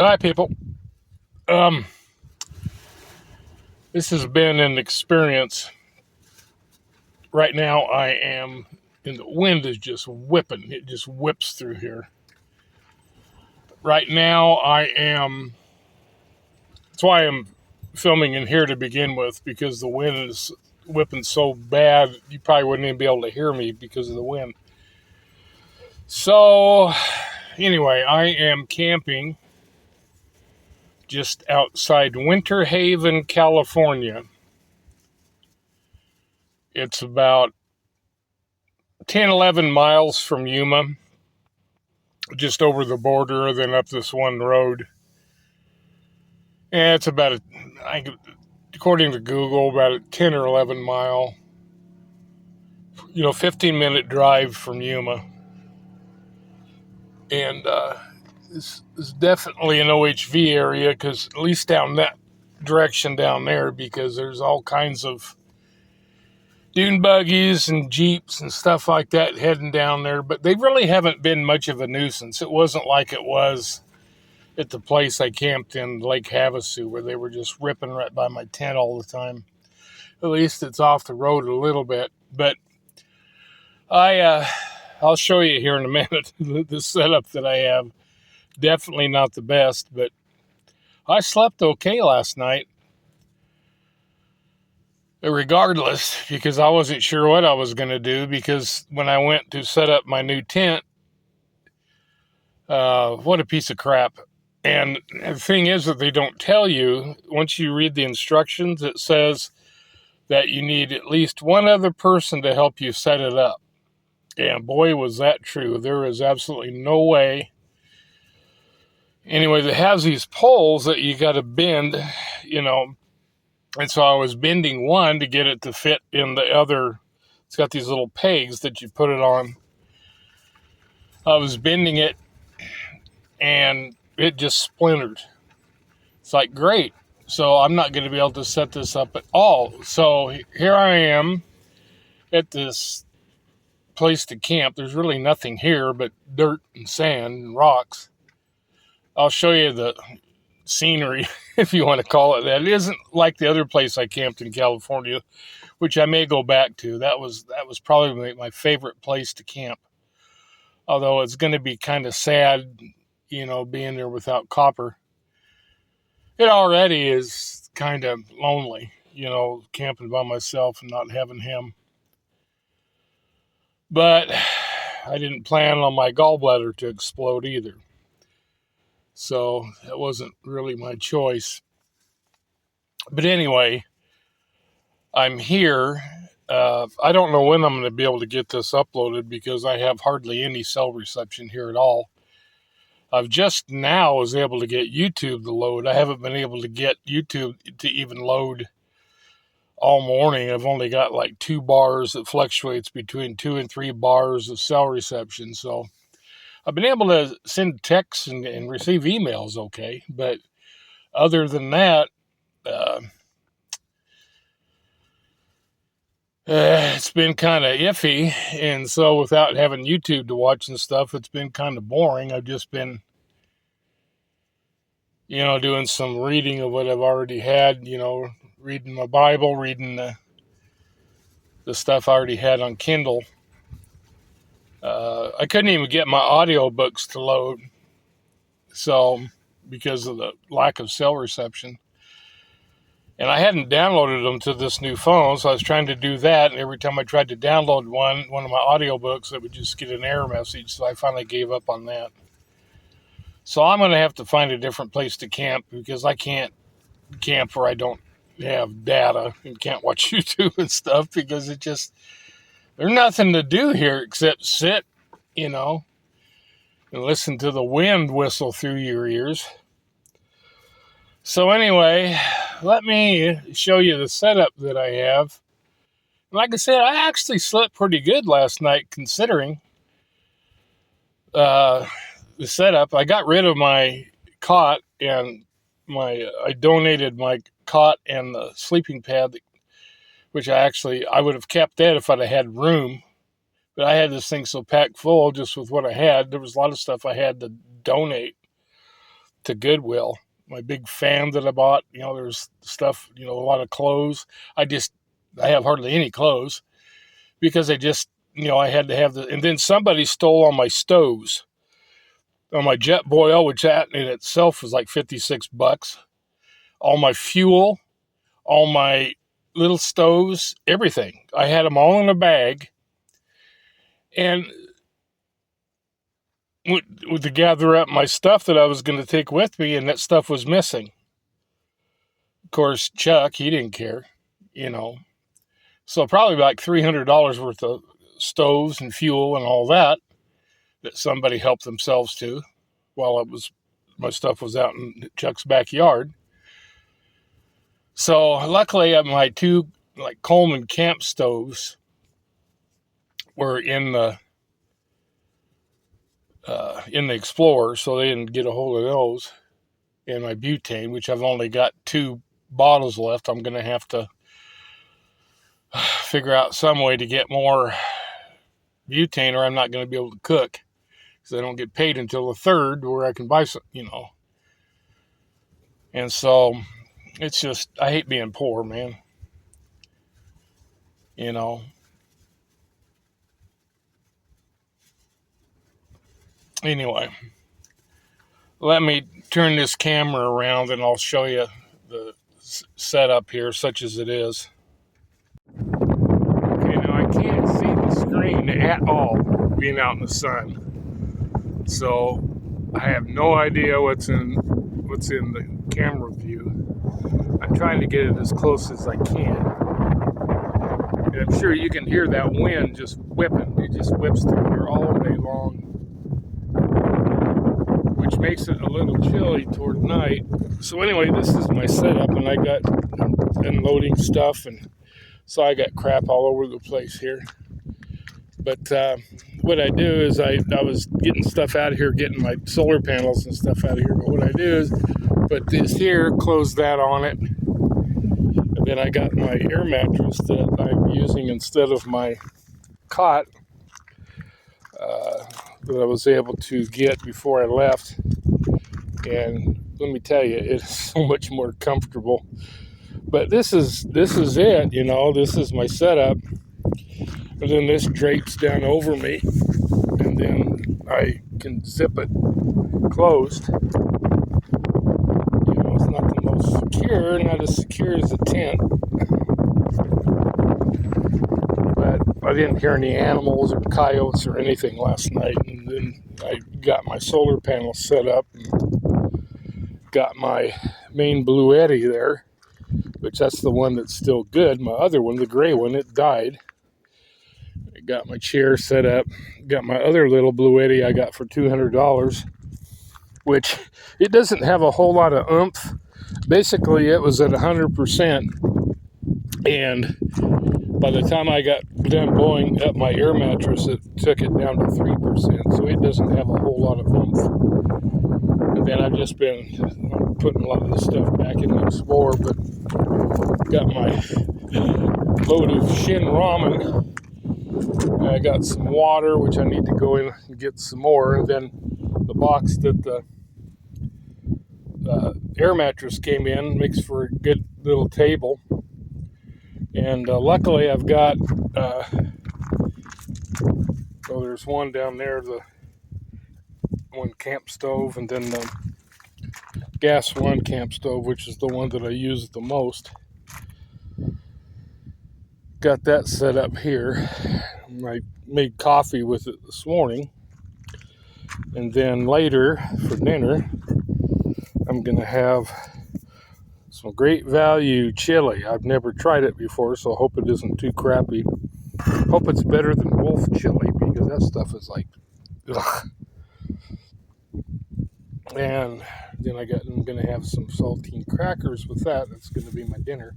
Hi, people. Um, this has been an experience. Right now, I am, and the wind is just whipping. It just whips through here. Right now, I am. That's why I'm filming in here to begin with, because the wind is whipping so bad, you probably wouldn't even be able to hear me because of the wind. So, anyway, I am camping just outside Winter Haven, California. It's about 10, 11 miles from Yuma, just over the border, then up this one road. And it's about according to Google, about a 10 or 11 mile, 15-minute drive from Yuma. And this is definitely an OHV area, because at least down that direction down there, because there's all kinds of dune buggies and Jeeps and stuff like that heading down there. But they really haven't been much of a nuisance. It wasn't like it was at the place I camped in, Lake Havasu, where they were just ripping right by my tent all the time. At least it's off the road a little bit. But I'll show you here in a minute the setup that I have. Definitely not the best, but I slept okay last night. Regardless, because I wasn't sure what I was going to do, because when I went to set up my new tent, what a piece of crap. And the thing is that they don't tell you, once you read the instructions, it says that you need at least one other person to help you set it up. And boy, was that true. There is absolutely no way. Anyway, it has these poles that you got to bend, and so I was bending one to get it to fit in the other. It's got these little pegs that you put it on. I was bending it, and it just splintered. It's like, great. So I'm not going to be able to set this up at all. So here I am at this place to camp. There's really nothing here but dirt and sand and rocks. I'll show you the scenery, if you want to call it that. It isn't like the other place I camped in California, which I may go back to. That was probably my favorite place to camp. Although it's going to be kind of sad, being there without Copper. It already is kind of lonely, camping by myself and not having him. But I didn't plan on my gallbladder to explode either. So that wasn't really my choice. But anyway, I'm here. I don't know when I'm going to be able to get this uploaded, because I have hardly any cell reception here at all. I've just now was able to get YouTube to load. I haven't been able to get YouTube to even load all morning. I've only got like 2 bars that fluctuates between 2 and 3 bars of cell reception. So I've been able to send texts and receive emails okay. But other than that, it's been kind of iffy. And so without having YouTube to watch and stuff, it's been kind of boring. I've just been, doing some reading of what I've already had, reading my Bible, reading the stuff I already had on Kindle. I couldn't even get my audiobooks to load, so because of the lack of cell reception. And I hadn't downloaded them to this new phone, so I was trying to do that, and every time I tried to download one of my audiobooks, it would just get an error message, so I finally gave up on that. So I'm going to have to find a different place to camp, because I can't camp where I don't have data and can't watch YouTube and stuff, because there's nothing to do here except sit, and listen to the wind whistle through your ears. So anyway, let me show you the setup that I have. Like I said, I actually slept pretty good last night, considering the setup. I got rid of my cot, and I donated my cot and the sleeping pad, which I would have kept that if I'd have had room. But I had this thing so packed full just with what I had. There was a lot of stuff I had to donate. to Goodwill. My big fan that I bought, there's stuff, a lot of clothes. I have hardly any clothes because I had to have and then somebody stole all my stoves. On my jet boil, which that in itself was like $56. All my fuel, all my little stoves, everything. I had them all in a bag. And to gather up my stuff that I was going to take with me, and that stuff was missing. Of course, Chuck, he didn't care, So probably like $300 worth of stoves and fuel and all that somebody helped themselves to while my stuff was out in Chuck's backyard. So luckily, my two Coleman camp stoves were in the Explorer, so they didn't get a hold of those. And my butane, which I've only got 2 bottles left, I'm going to have to figure out some way to get more butane, or I'm not going to be able to cook because I don't get paid until the 3rd, where I can buy some, And so it's just, I hate being poor, man. Anyway, let me turn this camera around and I'll show you the setup here, such as it is. Okay, now I can't see the screen at all being out in the sun. So I have no idea what's in the camera view. I'm trying to get it as close as I can. And I'm sure you can hear that wind just whipping. It just whips through here all day long, which makes it a little chilly toward night. So anyway, this is my setup, and I got unloading stuff, and so I got crap all over the place here. But what I do is I was getting stuff out of here, getting my solar panels and stuff out of here. But what I do is put this here, close that on it, and then I got my air mattress that I'm using instead of my cot that I was able to get before I left. And let me tell you, it's so much more comfortable. But this is it, this is my setup. And then this drapes down over me, and then I can zip it closed. It's not the most secure, not as secure as a tent. But I didn't hear any animals or coyotes or anything last night. And then I got my solar panel set up and got my main Blue Eddy there, which that's the one that's still good. My other one, the gray one, it died. I got my chair set up. Got my other little Blue Eddy I got for $200, which it doesn't have a whole lot of oomph. Basically, it was at 100%. And by the time I got done blowing up my air mattress, it took it down to 3%. So it doesn't have a whole lot of oomph. And then I've just been putting a lot of this stuff back in the Explorer, but got my load of Shin ramen. I got some water, which I need to go in and get some more. And then the box that the air mattress came in makes for a good little table. And luckily I've got, there's one down there, the one camp stove, and then the gas one camp stove, which is the one that I use the most. Got that set up here. I made coffee with it this morning. And then later for dinner, I'm going to have some great value chili. I've never tried it before, so I hope it isn't too crappy. Hope it's better than Wolf chili, because that stuff is like, ugh. And then I'm going to have some saltine crackers with that. That's going to be my dinner.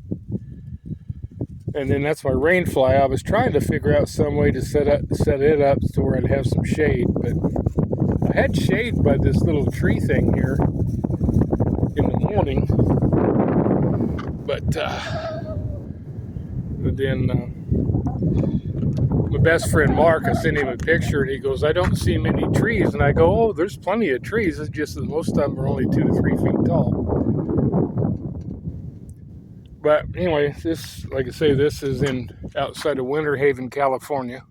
And then that's my rain fly. I was trying to figure out some way to set it up to where I'd have some shade, but I had shade by this little tree thing here in the morning. But then my best friend Mark, I sent him a picture, and he goes, I don't see many trees. And I go, oh, there's plenty of trees. It's just that most of them are only 2 to 3 feet tall. But anyway, this, like I say, this is outside of Winter Haven, California.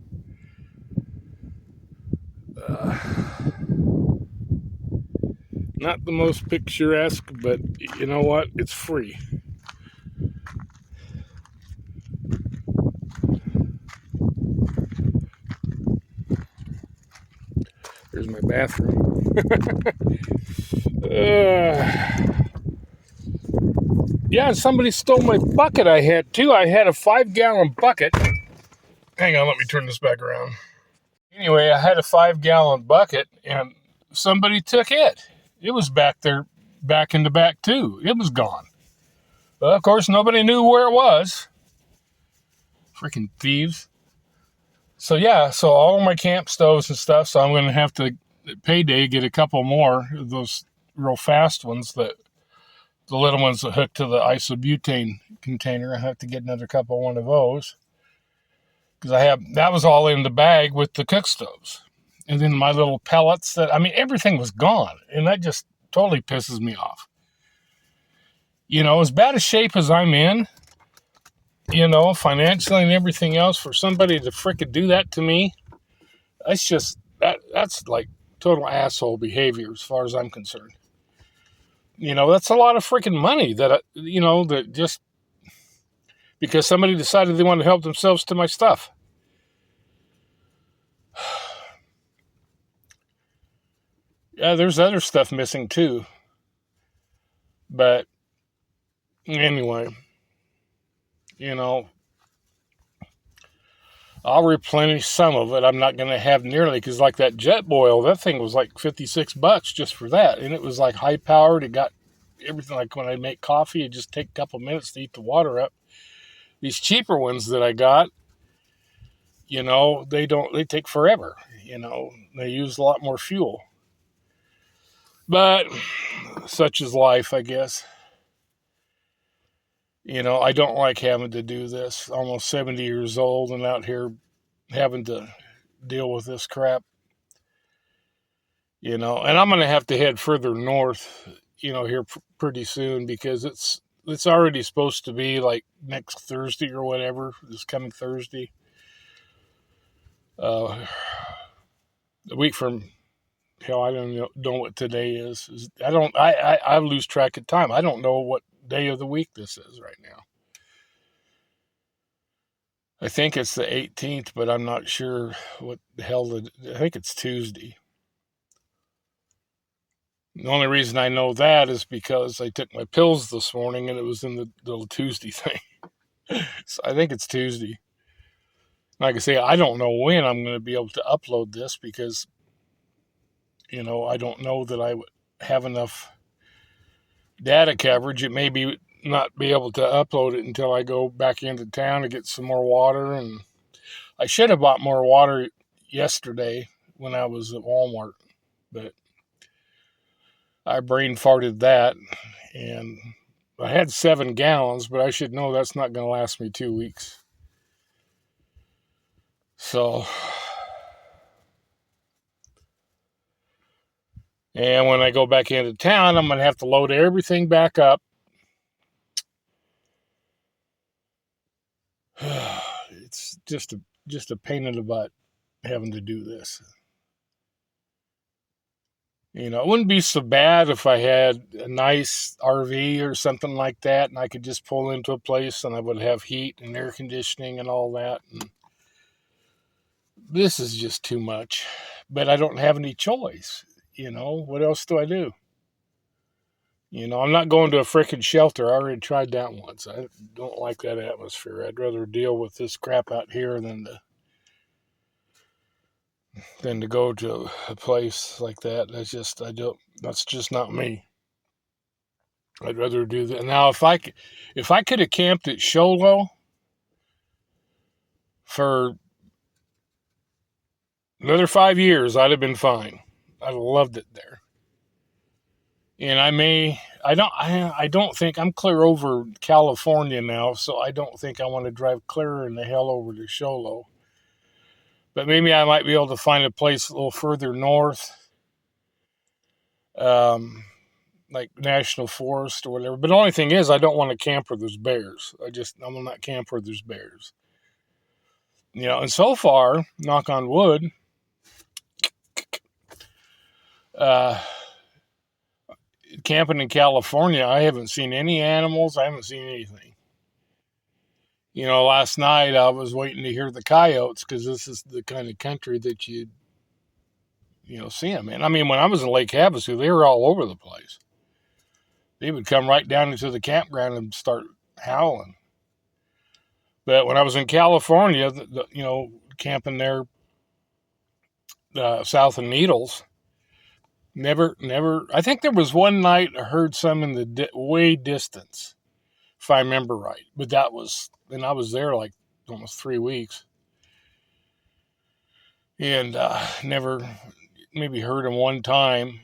Not the most picturesque, but you know what? It's free. There's my bathroom. Yeah, and somebody stole my bucket I had too. I had a 5-gallon bucket. Hang on, let me turn this back around. Anyway, I had a 5-gallon bucket, and somebody took it. It was back there, back in the back too. It was gone. Well, of course, nobody knew where it was. Freaking thieves. So yeah, so all of my camp stoves and stuff, so I'm going to have to, payday, get a couple more of those real fast ones, that the little ones that hook to the isobutane container. I have to get another one of those. Because that was all in the bag with the cook stoves. And then my little pellets everything was gone. And that just totally pisses me off. As bad a shape as I'm in, financially and everything else, for somebody to frickin' do that to me, that's like total asshole behavior as far as I'm concerned. That's a lot of freaking money that just because somebody decided they wanted to help themselves to my stuff. Yeah, there's other stuff missing too. But anyway, I'll replenish some of it. I'm not going to have nearly, because like that jet boil, that thing was like $56 just for that. And it was like high powered. It got everything. Like when I make coffee, it just take a couple minutes to heat the water up. These cheaper ones that I got, they take forever. They use a lot more fuel. But such is life, I guess. I don't like having to do this. Almost 70 years old and out here having to deal with this crap. And I'm going to have to head further north, here pretty soon, because it's already supposed to be like next Thursday or whatever, this coming Thursday. A week from, hell, I don't know what today is. I lose track of time. I don't know what day of the week this is right now. I think it's the 18th, but I'm not sure what the hell I think it's Tuesday. The only reason I know that is because I took my pills this morning and it was in the little Tuesday thing. So I think it's Tuesday. Like I say, I don't know when I'm going to be able to upload this because, I don't know that I would have enough data coverage. It may be not be able to upload it until I go back into town to get some more water. And I should have bought more water yesterday when I was at Walmart, but I brain farted that, and I had 7 gallons, but I should know that's not going to last me 2 weeks. So, and when I go back into town, I'm going to have to load everything back up. It's just a pain in the butt having to do this. It wouldn't be so bad if I had a nice RV or something like that, and I could just pull into a place and I would have heat and air conditioning and all that. And this is just too much, but I don't have any choice. What else do I do? I'm not going to a freaking shelter. I already tried that once. I don't like that atmosphere. I'd rather deal with this crap out here than to go to a place like that. That's just not me. I'd rather do that. Now, if I could have camped at Sholo for another 5 years, I'd have been fine. I'd have loved it there. And I don't think I'm clear over California now, so I don't think I want to drive clear in the hell over to Sholo. But maybe I might be able to find a place a little further north, like National Forest or whatever. But the only thing is, I don't want to camp where there's bears. I will not camp where there's bears. And so far, knock on wood, uh, camping in California, I haven't seen any animals. I haven't seen anything. Last night I was waiting to hear the coyotes because this is the kind of country that you see them in. I mean, when I was in Lake Havasu, they were all over the place. They would come right down into the campground and start howling. But when I was in California, camping there south of Needles, never. I think there was one night I heard some in the way distance, if I remember right. But I was there like almost 3 weeks, and never, maybe heard them one time,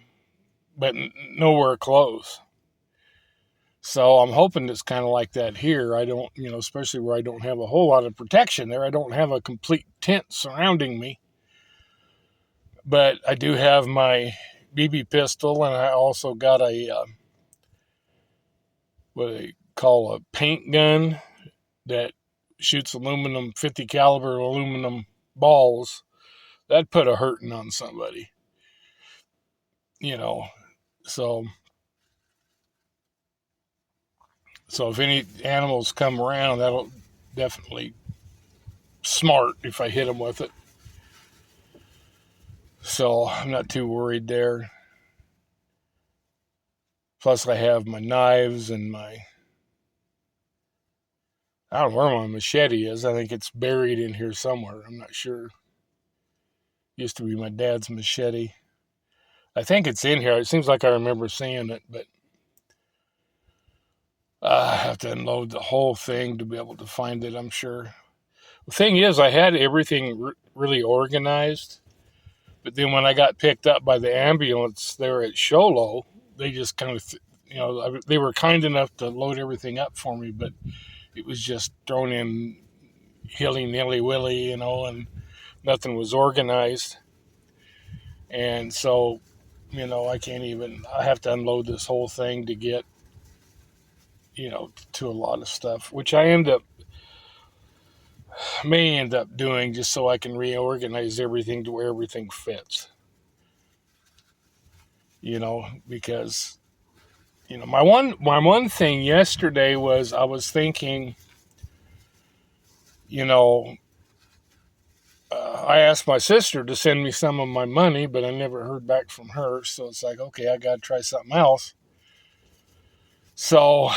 but nowhere close. So I'm hoping it's kind of like that here. I don't, especially where I don't have a whole lot of protection there. I don't have a complete tent surrounding me. But I do have my BB pistol, and I also got what they call a paint gun that shoots 50 caliber aluminum balls. That'd put a hurting on somebody. So if any animals come around, that'll definitely smart if I hit them with it. So I'm not too worried there. Plus I have my knives and I don't know where my machete is. I think it's buried in here somewhere. I'm not sure. Used to be my dad's machete. I think it's in here. It seems like I remember seeing it, but I have to unload the whole thing to be able to find it, I'm sure. The thing is, I had everything really organized, but then when I got picked up by the ambulance there at Sholo, they just kind of, they were kind enough to load everything up for me, but it was just thrown in hilly-nilly-willy, and nothing was organized. And so, I have to unload this whole thing to get, to a lot of stuff, which I may end up doing just so I can reorganize everything to where everything fits. Because, my one thing yesterday was I was thinking, I asked my sister to send me some of my money, but I never heard back from her. So it's like, okay, I got to try something else. So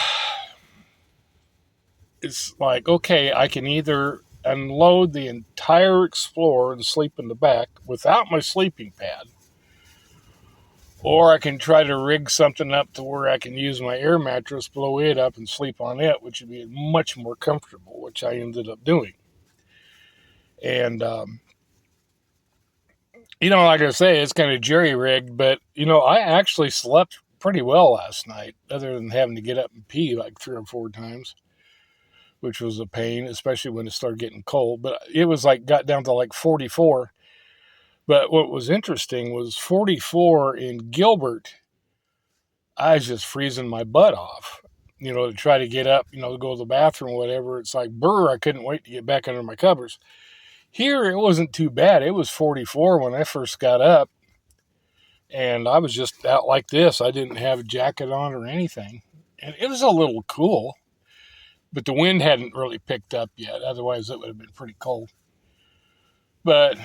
it's like, okay, I can either unload the entire Explorer and sleep in the back without my sleeping pad, or I can try to rig something up to where I can use my air mattress, blow it up, and sleep on it, which would be much more comfortable, which I ended up doing. And, like I say, it's kind of jerry-rigged, but, I actually slept pretty well last night, other than having to get up and pee like 3 or 4 times, which was a pain, especially when it started getting cold. But it was got down to 44. But what was interesting was 44 in Gilbert. I was just freezing my butt off, to try to get up, to go to the bathroom or whatever. It's like, brr, I couldn't wait to get back under my covers. Here, it wasn't too bad. It was 44 when I first got up, and I was just out like this. I didn't have a jacket on or anything, and it was a little cool, but the wind hadn't really picked up yet. Otherwise, it would have been pretty cold. But,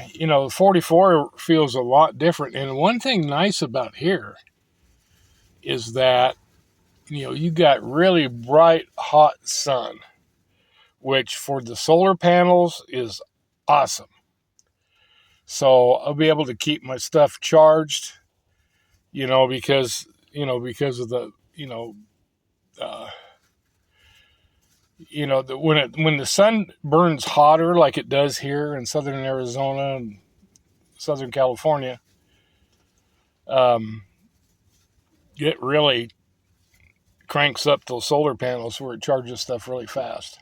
44 feels a lot different. And one thing nice about here is that, you got really bright, hot sun, which for the solar panels is awesome. So I'll be able to keep my stuff charged, because of the, when the sun burns hotter like it does here in southern Arizona and Southern California, it really cranks up those solar panels where it charges stuff really fast.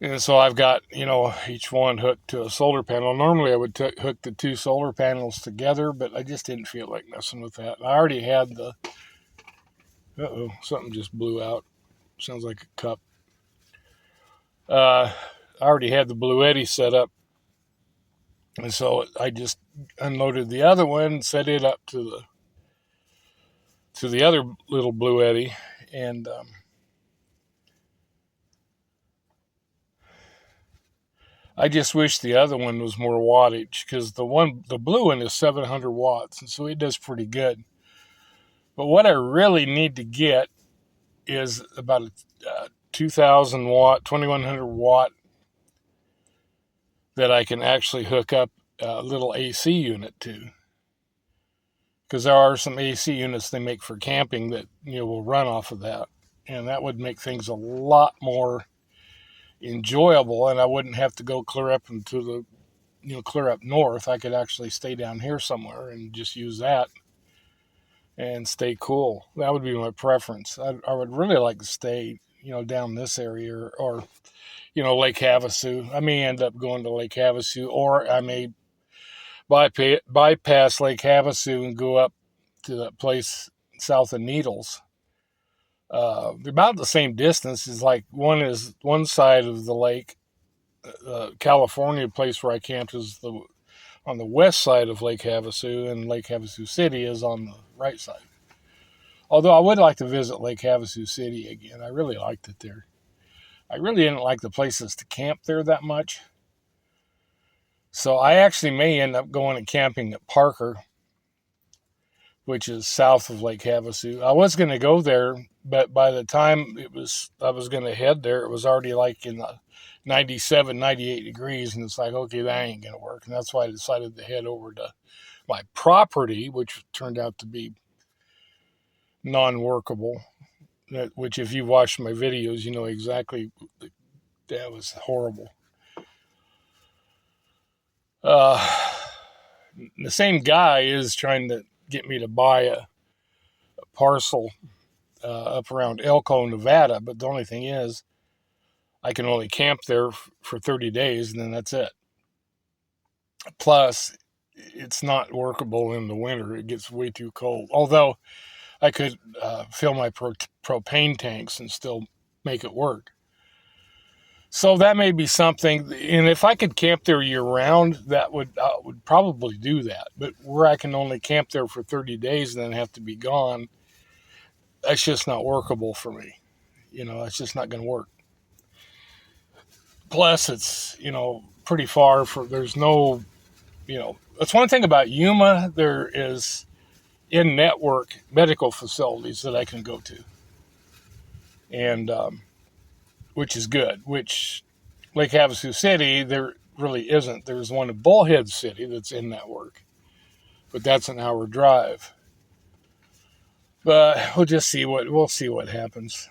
And so I've got, each one hooked to a solar panel. Normally I would hook the two solar panels together, but I just didn't feel like messing with that. I already had something just blew out. Sounds like a cup. I already had the Blue Eddy set up. And so I just unloaded the other one, set it up to the other little Blue Eddy, and I just wish the other one was more wattage, because the blue one is 700 watts, and so it does pretty good. But what I really need to get is about a 2,000 watt, 2,100 watt that I can actually hook up a little AC unit to. Because there are some AC units they make for camping that will run off of that, and that would make things a lot more enjoyable, and I wouldn't have to go clear up into clear up north. I could actually stay down here somewhere and just use that and stay cool. That would be my preference. I would really like to stay, down this area, or Lake Havasu. I may end up going to Lake Havasu, or I may bypass Lake Havasu and go up to that place south of Needles. They're about the same distance. Is like one side of the lake. California place where I camped is on the west side of Lake Havasu, and Lake Havasu City is on the right side. Although I would like to visit Lake Havasu City again. I really liked it there. I really didn't like the places to camp there that much. So I actually may end up going and camping at Parker, which is south of Lake Havasu. I was going to go there, but by the time I was going to head there, it was already like in the 97, 98 degrees, and it's like, okay, that ain't going to work. And that's why I decided to head over to my property, which turned out to be non-workable, which if you've watched my videos, you know exactly that was horrible. The same guy is trying to get me to buy a parcel up around Elko, Nevada, but the only thing is I can only camp there for 30 days, and then that's it. Plus, it's not workable in the winter. It gets way too cold. Although I could fill my propane tanks and still make it work. So that may be something. And if I could camp there year round, I would probably do that. But where I can only camp there for 30 days and then have to be gone, that's just not workable for me. It's just not going to work. Plus, it's, pretty far there's no, that's one thing about Yuma. There is in-network medical facilities that I can go to. And, which is good, which Lake Havasu City, there really isn't. There's one in Bullhead City that's in network, but that's an hour drive. But we'll see what happens.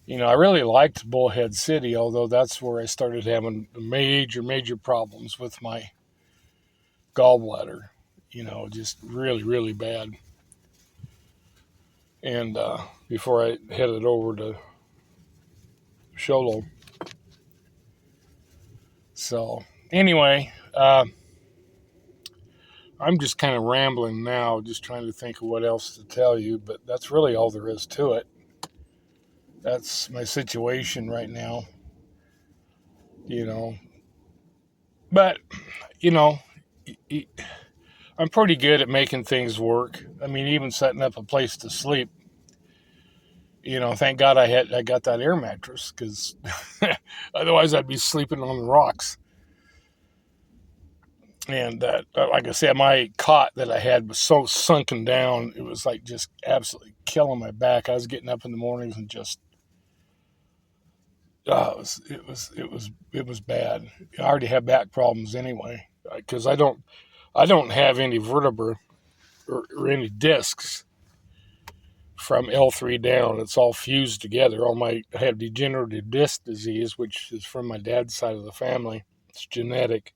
I really liked Bullhead City, although that's where I started having major problems with my gallbladder. Just really, really bad. And before I headed over to Sholo. So anyway, I'm just kind of rambling now, just trying to think of what else to tell you, but that's really all there is to it. That's my situation right now, But, I'm pretty good at making things work. I mean, even setting up a place to sleep. Thank God I got that air mattress, because otherwise I'd be sleeping on the rocks. And like I said, my cot that I had was so sunken down, it was like just absolutely killing my back. I was getting up in the mornings and just, it was bad. I already have back problems anyway, because I don't have any vertebra or any discs from L3 down. It's all fused together. I have degenerative disc disease, which is from my dad's side of the family. It's genetic.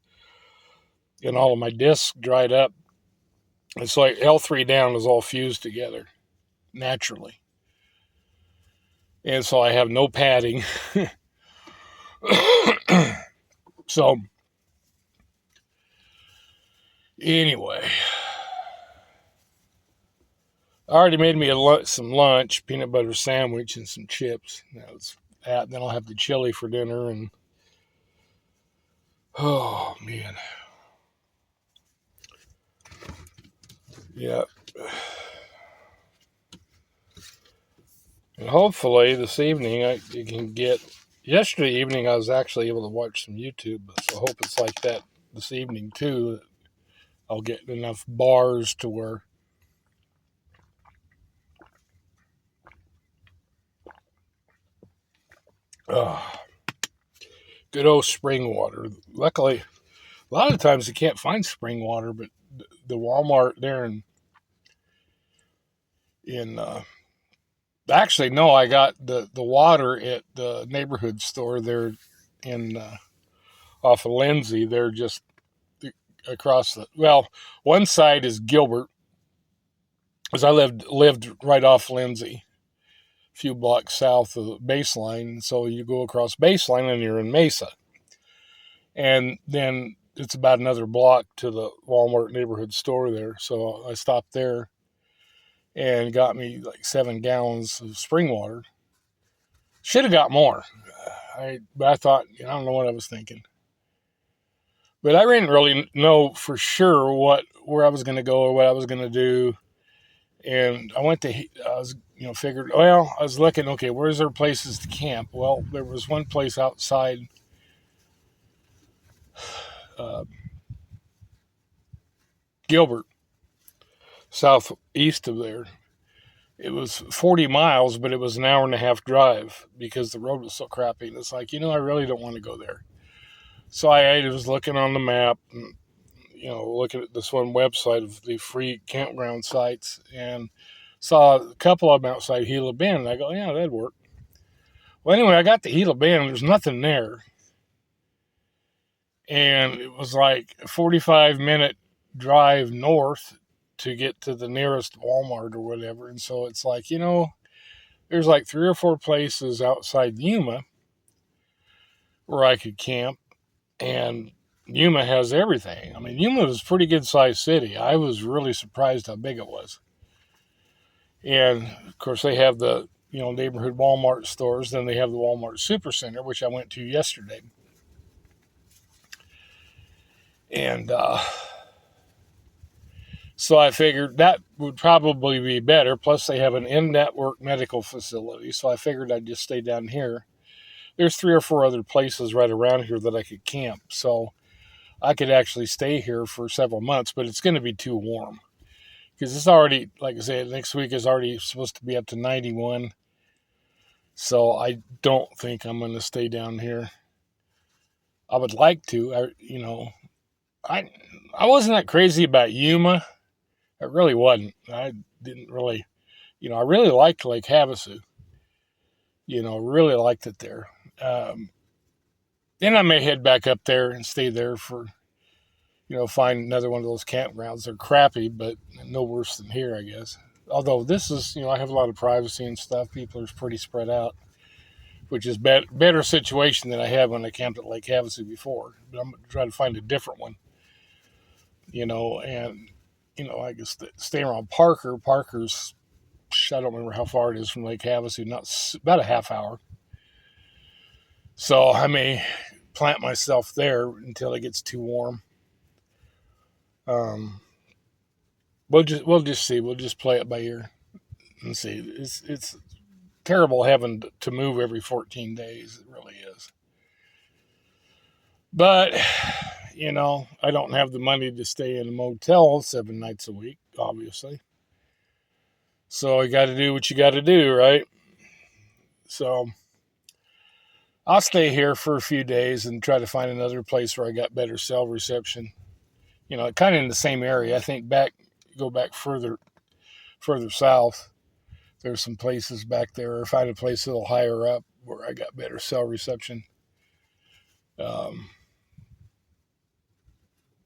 And all of my discs dried up. It's like L3 down is all fused together naturally. And so I have no padding. So, anyway, I already made me some lunch, peanut butter sandwich and some chips. That was that. Then I'll have the chili for dinner. And oh, man. Yeah. And hopefully this evening I can get. Yesterday evening I was actually able to watch some YouTube, so I hope it's like that this evening too. I'll get enough bars to where. Good old spring water. Luckily, a lot of times you can't find spring water, but the Walmart there in actually no, I got the water at the neighborhood store there in off of Lindsay. They're just across the one side is Gilbert, because I lived right off Lindsay, a few blocks south of the baseline. So you go across baseline and you're in Mesa, and then it's about another block to the Walmart neighborhood store there. So I stopped there and got me like 7 gallons of spring water. Should have got more. But I thought, I don't know what I was thinking. But I didn't really know for sure where I was going to go or what I was going to do. And I was figured, well, I was looking, okay, where's there places to camp? Well, there was one place outside uh, Gilbert, southeast of there. It was 40 miles, but it was an hour and a half drive because the road was so crappy. And it's like, I really don't want to go there. So I was looking on the map and, looking at this one website of the free campground sites and saw a couple of them outside Gila Bend. And I go, yeah, that'd work. Well, anyway, I got to Gila Bend. There's nothing there. And it was like a 45-minute drive north to get to the nearest Walmart or whatever. And so it's like, there's like 3 or 4 places outside Yuma where I could camp. And Yuma has everything. I mean, Yuma was a pretty good sized city. I was really surprised how big it was. And of course, they have the neighborhood Walmart stores. Then they have the Walmart Supercenter, which I went to yesterday. And so I figured that would probably be better. Plus, they have an in-network medical facility. So I figured I'd just stay down here. There's 3 or 4 other places right around here that I could camp. So I could actually stay here for several months, but it's going to be too warm. Because it's already, like I said, next week is already supposed to be up to 91. So I don't think I'm going to stay down here. I would like to. I wasn't that crazy about Yuma. I really wasn't. I didn't really, I really liked Lake Havasu. Really liked it there. Then I may head back up there and stay there for, find another one of those campgrounds. They're crappy, but no worse than here, I guess. Although this is, I have a lot of privacy and stuff. People are pretty spread out, which is better situation than I had when I camped at Lake Havasu before. But I'm going to try to find a different one, and, I guess stay around Parker. Parker's, I don't remember how far it is from Lake Havasu, about a half hour. So I may plant myself there until it gets too warm. We'll just see. We'll just play it by ear and see. It's terrible having to move every 14 days. It really is. But I don't have the money to stay in a motel 7 nights a week, obviously. So you got to do what you got to do, right? So I'll stay here for a few days and try to find another place where I got better cell reception. Kind of in the same area. I think go back further south. There's some places back there, or find a place a little higher up where I got better cell reception.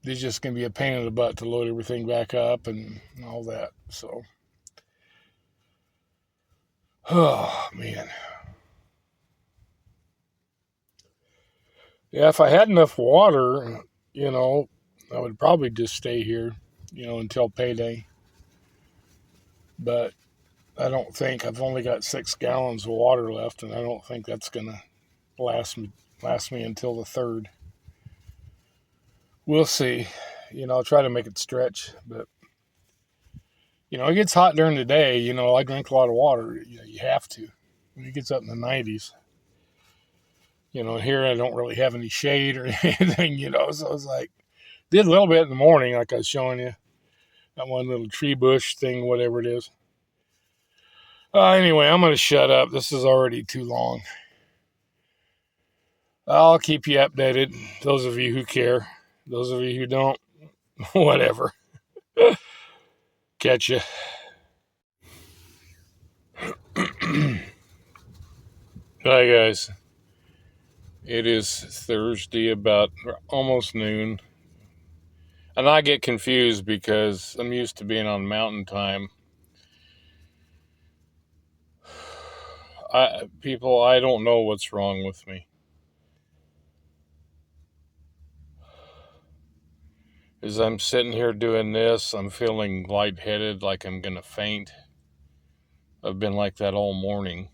It's just going to be a pain in the butt to load everything back up and all that. So, oh man. Yeah, if I had enough water, I would probably just stay here, until payday. But I don't think I've only got 6 gallons of water left, and I don't think that's gonna last me until the third. We'll see. I'll try to make it stretch, but it gets hot during the day. I drink a lot of water. You have to. When it gets up in the 90s, here I don't really have any shade or anything. So it's like did a little bit in the morning, like I was showing you that one little tree bush thing, whatever it is. Anyway, I'm gonna shut up. This is already too long. I'll keep you updated. Those of you who care. Those of you who don't, whatever. Catch you. Hi, guys. It is Thursday, about almost noon. And I get confused because I'm used to being on mountain time. I don't know what's wrong with me. As I'm sitting here doing this, I'm feeling lightheaded, like I'm going to faint. I've been like that all morning.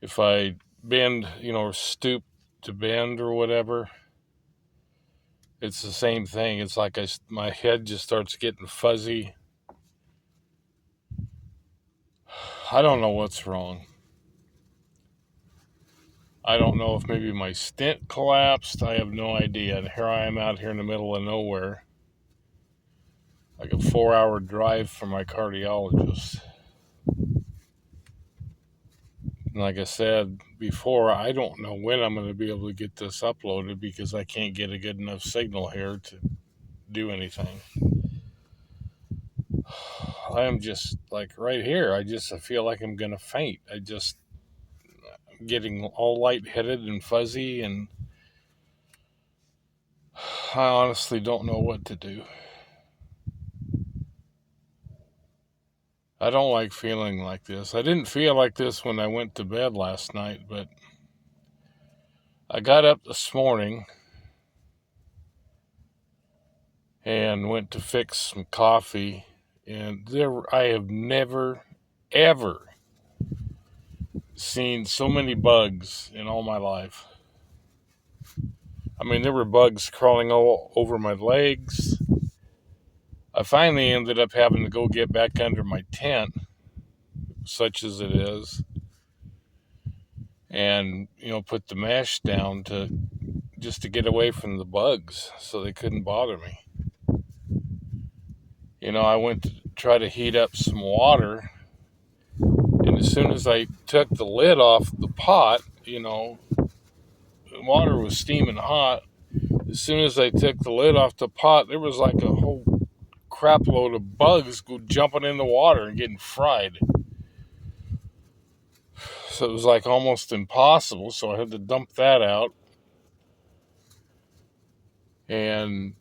If I bend, stoop to bend or whatever, it's the same thing. It's like my head just starts getting fuzzy. I don't know what's wrong. I don't know if maybe my stent collapsed. I have no idea. And here I am out here in the middle of nowhere, like a 4-hour drive from my cardiologist. And like I said before, I don't know when I'm going to be able to get this uploaded because I can't get a good enough signal here to do anything. I am just like right here. I feel like I'm going to faint. I'm getting all lightheaded and fuzzy, and I honestly don't know what to do. I don't like feeling like this. I didn't feel like this when I went to bed last night, but I got up this morning and went to fix some coffee, and I have never, ever seen so many bugs in all my life. I mean, there were bugs crawling all over my legs. I finally ended up having to go get back under my tent, such as it is, and put the mesh down just to get away from the bugs so they couldn't bother me. I went to try to heat up some water, and as soon as I took the lid off the pot, the water was steaming hot. As soon as I took the lid off the pot, there was like a whole crap load of bugs jumping in the water and getting fried. So it was like almost impossible. So I had to dump that out. And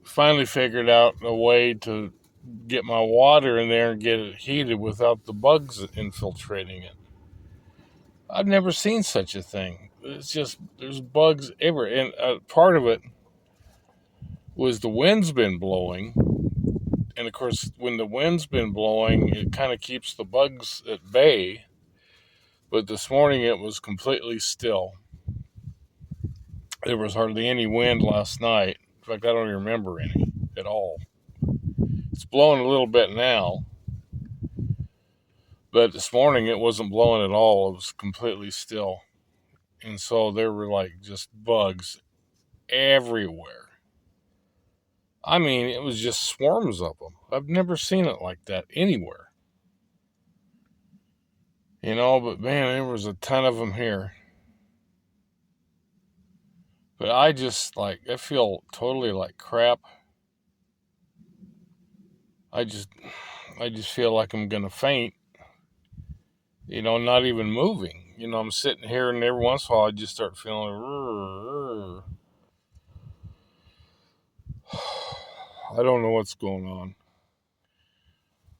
finally figured out a way to get my water in there and get it heated without the bugs infiltrating it. I've never seen such a thing. It's just, there's bugs everywhere. And part of it was the wind's been blowing. And of course, when the wind's been blowing, it kind of keeps the bugs at bay. But this morning it was completely still. There was hardly any wind last night. In fact, I don't even remember any at all. It's blowing a little bit now. But this morning it wasn't blowing at all. It was completely still. And so there were like just bugs everywhere. I mean, it was just swarms of them. I've never seen it like that anywhere. But man, there was a ton of them here. But I feel totally like crap. I just feel like I'm going to faint. Not even moving. I'm sitting here and every once in a while I just start feeling, I don't know what's going on.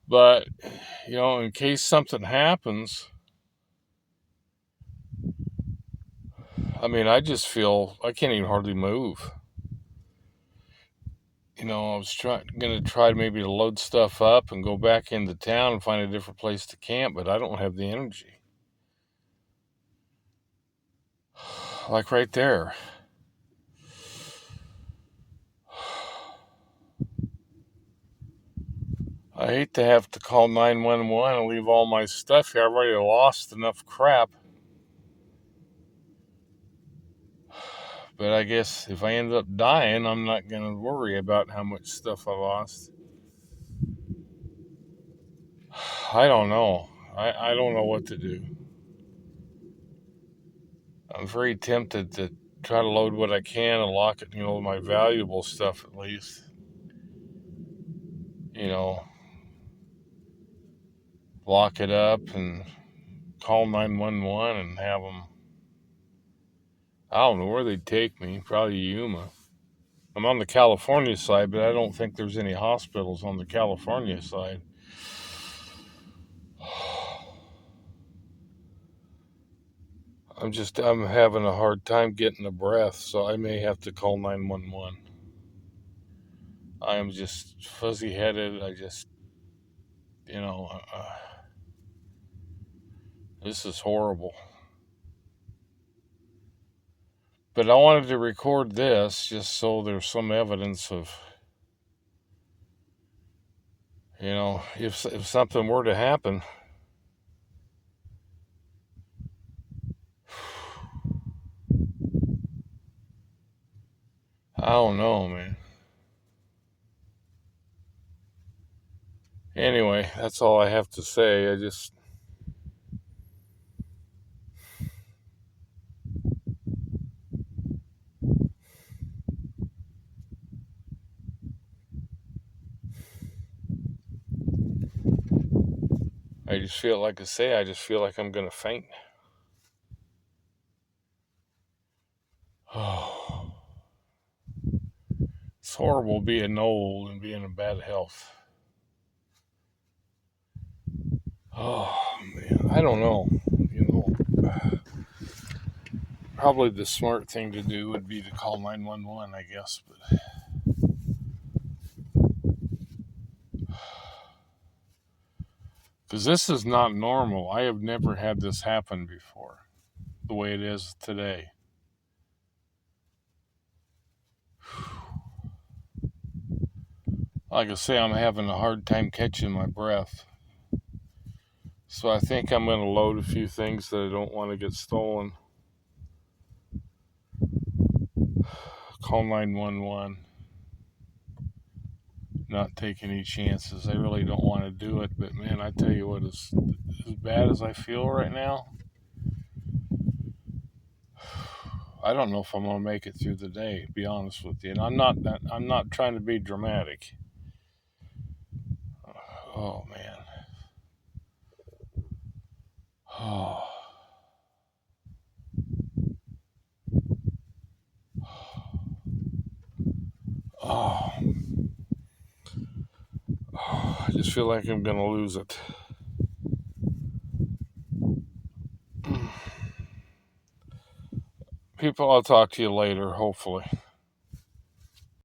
But, in case something happens, I mean, I just feel I can't even hardly move. I was gonna try maybe to load stuff up and go back into town and find a different place to camp, but I don't have the energy. Like right there. I hate to have to call 911 and leave all my stuff here. I've already lost enough crap. But I guess if I end up dying, I'm not going to worry about how much stuff I lost. I don't know. I don't know what to do. I'm very tempted to try to load what I can and lock it, my valuable stuff at least. Lock it up and call 911 and have them. I don't know where they'd take me. Probably Yuma. I'm on the California side, but I don't think there's any hospitals on the California side. I'm having a hard time getting a breath, so I may have to call 911. I am just fuzzy headed. This is horrible. But I wanted to record this just so there's some evidence of, if something were to happen. I don't know, man. Anyway, that's all I have to say. I just feel like I just feel like I'm going to faint. Oh, it's horrible being old and being in bad health. Oh, man, I don't know. Probably the smart thing to do would be to call 911, I guess. But because this is not normal. I have never had this happen before, the way it is today. Like I say, I'm having a hard time catching my breath. So I think I'm going to load a few things that I don't want to get stolen. Call 911. Not take any chances. I really don't want to do it, but man, I tell you what, as bad as I feel right now, I don't know if I'm gonna make it through the day. To be honest with you, and I'm not trying to be dramatic. Oh man. Oh. Oh. I just feel like I'm gonna lose it. People, I'll talk to you later, hopefully.